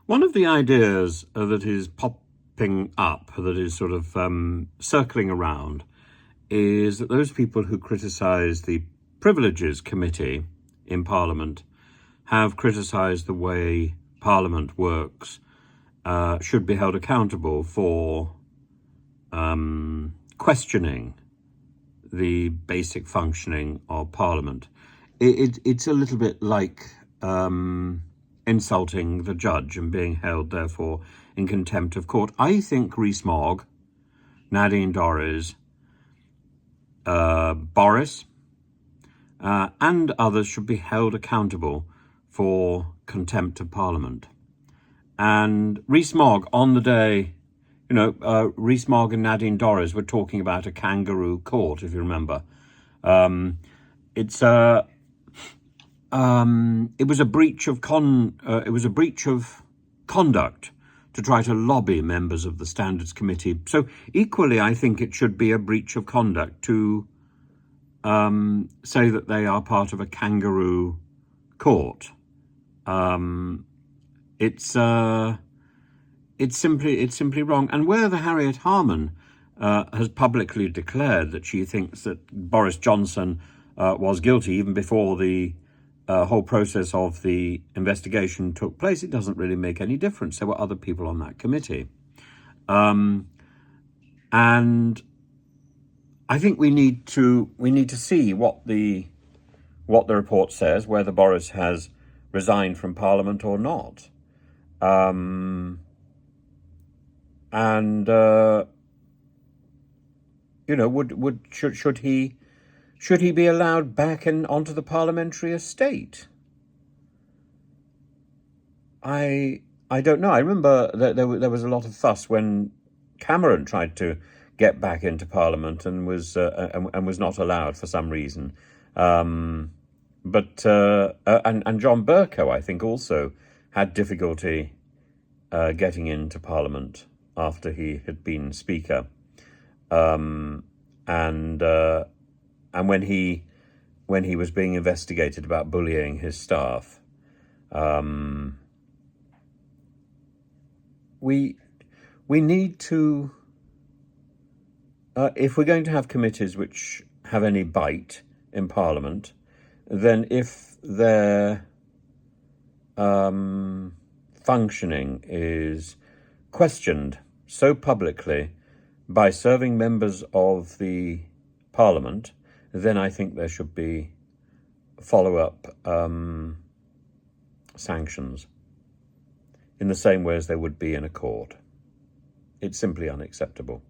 One of the ideas that is popping up, that is sort of circling around, is that those people who criticise the Privileges Committee in Parliament have criticised the way Parliament works, should be held accountable for questioning the basic functioning of Parliament. It's a little bit like insulting the judge and being held, therefore, in contempt of court. I think Rees-Mogg, Nadine Dorries, Boris, and others should be held accountable for contempt of Parliament. And Rees-Mogg, on the day, Rees-Mogg and Nadine Dorries were talking about a kangaroo court, if you remember. It was a breach of conduct to try to lobby members of the Standards Committee. So equally, I think it should be a breach of conduct to say that they are part of a kangaroo court. It's simply wrong. And where the Harriet Harman has publicly declared that she thinks that Boris Johnson was guilty even before the whole process of the investigation took place, it doesn't really make any difference. There were other people on that committee. And I think we need to see what the report says, whether Boris has resigned from Parliament or not. Should he be allowed back onto the parliamentary estate? I don't know. I remember that there was a lot of fuss when Cameron tried to get back into Parliament and was not allowed for some reason. And John Bercow, I think, also had difficulty getting into Parliament after he had been Speaker. And when he was being investigated about bullying his staff, we need to, if we're going to have committees which have any bite in Parliament, then if their functioning is questioned so publicly by serving members of the Parliament, then I think there should be follow-up sanctions in the same way as there would be in a court. It's simply unacceptable.